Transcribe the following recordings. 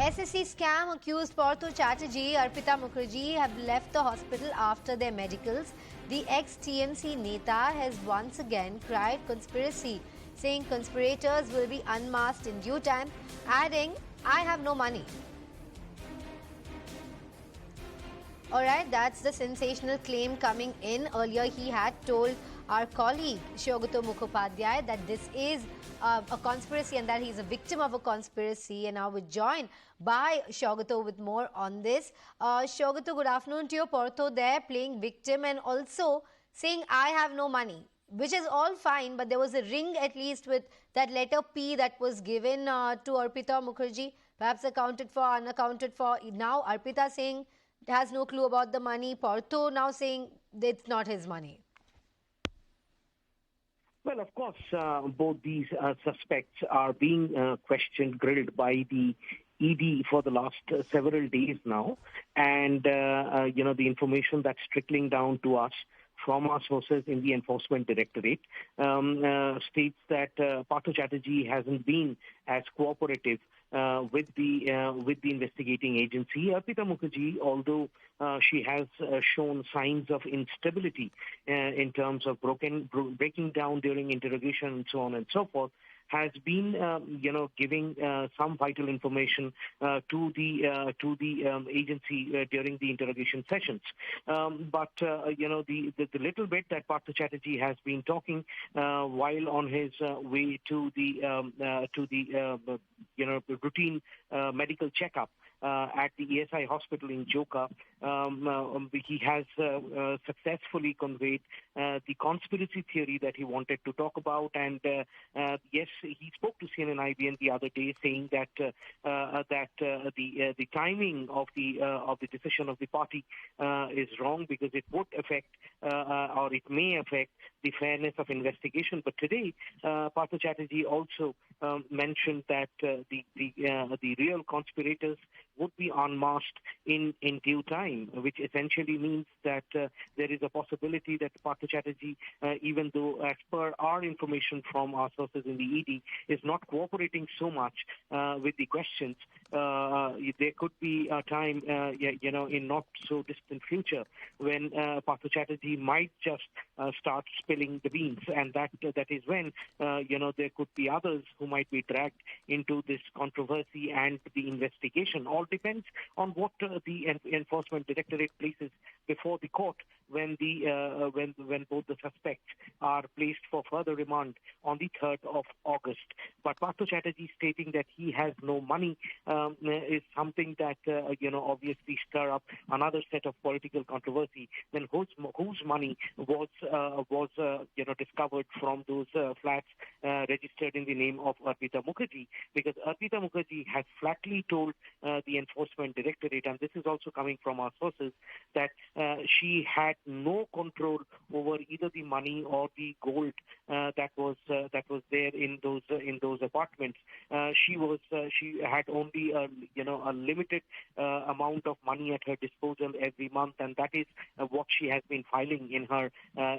SSC scam accused Partho Chatterjee, Arpita Mukherjee have left the hospital after their medicals. The ex-TMC Neta has once again cried conspiracy, saying conspirators will be unmasked in due time, adding, "I have no money." Alright, that's the sensational claim coming in. Earlier, he had told our colleague Shogato Mukhopadhyay that this is a conspiracy and that he's a victim of a conspiracy. And now we're joined by Shogato with more on this. Shogato, good afternoon to you. Partho there playing victim and also saying, "I have no money," which is all fine, but there was a ring at least with that letter P that was given to Arpita Mukherjee, perhaps accounted for, unaccounted for. Now Arpita saying has no clue about the money. Partho now saying it's not his money. Well, of course, both these suspects are being questioned, grilled by the ED for the last several days now. And, the information that's trickling down to us from our sources in the Enforcement Directorate states that Partho Chatterjee hasn't been as cooperative with the investigating agency. Arpita Mukherjee, although she has shown signs of instability in terms of breaking down during interrogation and so on and so forth, has been, giving some vital information to the agency during the interrogation sessions. But the little bit that Partho Chatterjee has been talking while on his way to the routine medical checkup at the ESI hospital in Joka, he has successfully conveyed the conspiracy theory that he wanted to talk about. And yes, he spoke to CNN-IBN the other day, saying that the timing of the decision of the party is wrong because it would affect or it may affect the fairness of investigation. But today, Partho Chatterjee also mentioned that the real conspirators would be unmasked in due time, which essentially means that there is a possibility that Partho Chatterjee, even though as per our information from our sources in the ED, is not cooperating so much with the questions, there could be a time, in not so distant future when Partho Chatterjee might just start spilling the beans, and that is when there could be others who might be dragged into this controversy and the investigation. All depends on what the Enforcement Directorate places before the court when both the suspects are placed for further remand on the 3rd of August. But Partho Chatterjee stating that he has no money is something that obviously stir up another set of political controversy. Then whose money was discovered from those flats registered in the name of Arpita Mukherjee? Because Arpita Mukherjee has flatly told the Enforcement Directorate, and this is also coming from our sources, that she had no control over either the money or the gold that was there in those apartments. She had only a limited amount of money at her disposal every month, and that is what she has been filing in her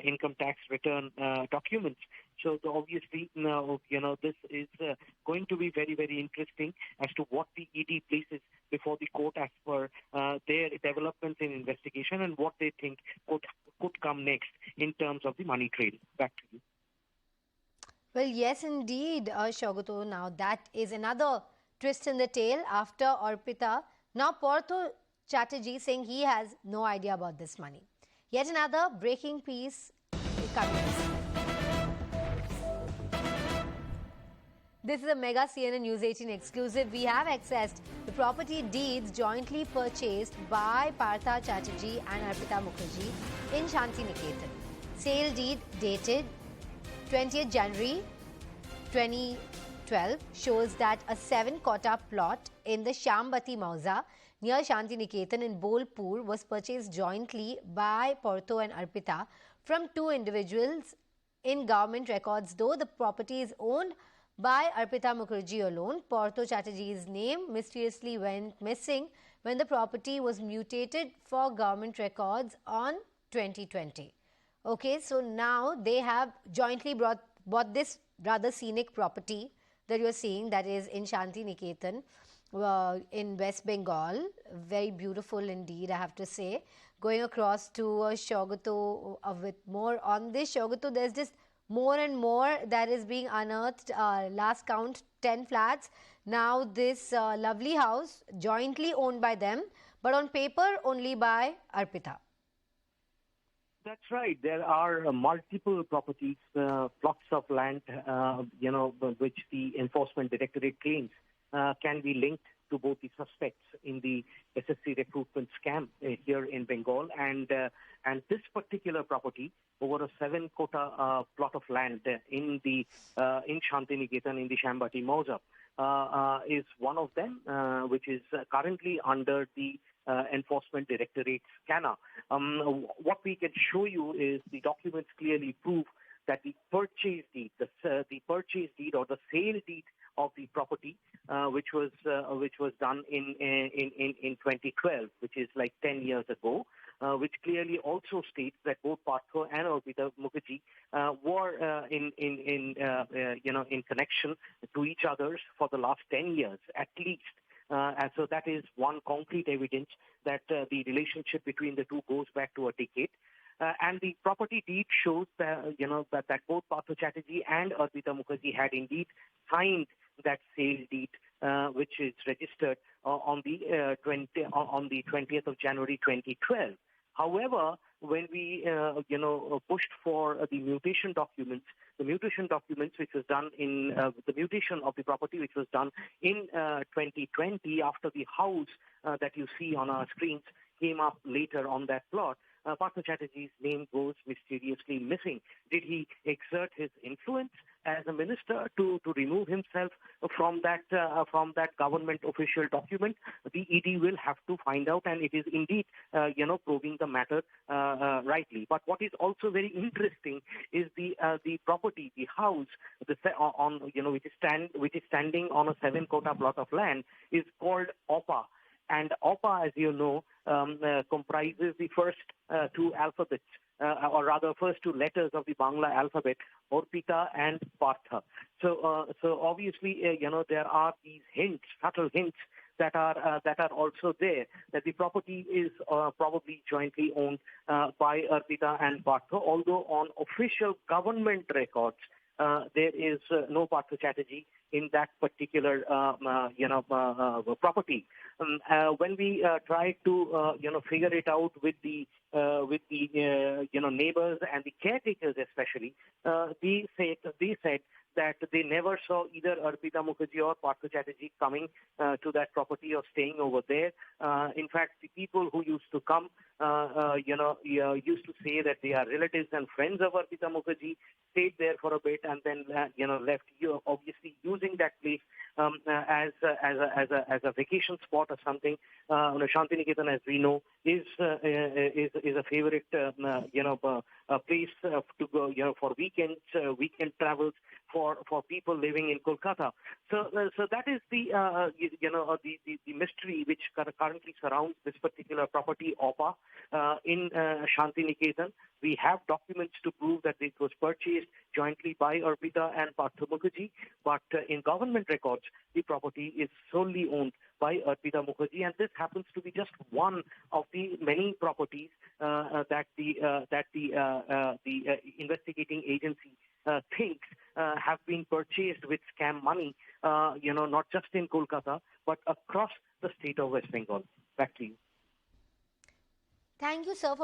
income tax return documents. So obviously, this is going to be very, very interesting as to what the ED places before the court as per their developments in investigation and what they think could come next in terms of the money trail. Back to you. Well, yes, indeed, Shogato. Now, that is another twist in the tail after Arpita. Now, Partho Chatterjee saying he has no idea about this money. Yet another breaking piece coming. This is a mega CNN News 18 exclusive. We have accessed the property deeds jointly purchased by Partho Chatterjee and Arpita Mukherjee in Shanti Niketan. Sale deed dated 20th January 2012 shows that a 7-kota plot in the Shambati Mauza near Shanti Niketan in Bolpur was purchased jointly by Partho and Arpita from two individuals in government records. Though the property is owned by Arpita Mukherjee alone, Partho Chatterjee's name mysteriously went missing when the property was mutated for government records on 2020. Okay, so now they have jointly bought this rather scenic property that you're seeing, that is in Shanti Niketan in West Bengal. Very beautiful indeed, I have to say. Going across to Shogato with more on this. Shogato, there's just more and more that is being unearthed. Last count, 10 flats. Now this lovely house, jointly owned by them, but on paper only by Arpita. That's right. There are multiple properties, plots of land, which the Enforcement Directorate claims can be linked to both the suspects in the SSC recruitment scam here in Bengal, and this particular property, over a 7-kota plot of land in Shantiniketan in the Shambati Mauza, is one of them, which is currently under the Enforcement Directorate scanner. What we can show you is the documents clearly prove that the purchase deed, the purchase deed or the sale deed of the property, which was done in 2012, which is like 10 years ago, which clearly also states that both Partho and Arpita Mukherjee were in connection to each other for the last 10 years at least. And so that is one concrete evidence that the relationship between the two goes back to a decade. And the property deed shows that, that both Partho Chatterjee and Arpita Mukherjee had indeed signed that sale deed, which is registered on the 20th of January 2012. However, when we pushed for the mutation documents, which was done in the mutation of the property, which was done in 2020, after the house that you see on our screens came up later on that plot, Partho Chatterjee's name goes mysteriously missing. Did he exert his influence as a minister to remove himself from that government official document? The ED will have to find out, and it is indeed probing the matter rightly. But what is also very interesting is the property, the house, which is standing on a 7-kota plot of land, is called OPA. And OPA, as you know, comprises the first two alphabets, or rather first two letters of the Bangla alphabet, Arpita and Partha. So obviously, there are these hints, subtle hints that are also there, that the property is probably jointly owned by Arpita and Partha, although on official government records, there is no Partho Chatterjee in that particular property. When we tried to figure it out with the neighbors and the caretakers especially, they said that they never saw either Arpita Mukherjee or Partho Chatterjee coming to that property or staying over there. In fact, the people who used to come, used to say that they are relatives and friends of Arpita Mukherjee, stayed there for a bit and then left. Obviously, using that place as a vacation spot or something. Shantiniketan, as we know, is a favorite place to go for weekends, weekend travels for people living in Kolkata. So that is the mystery which currently surrounds this particular property, OPA, in Shantiniketan. We have documents to prove that it was purchased jointly by Arpita and Partho Mukherjee, but in government records, the property is solely owned by Arpita Mukherjee, and this happens to be just one of the many properties that the investigating agency thinks have been purchased with scam money, not just in Kolkata, but across the state of West Bengal. Back to you. Thank you, sir, for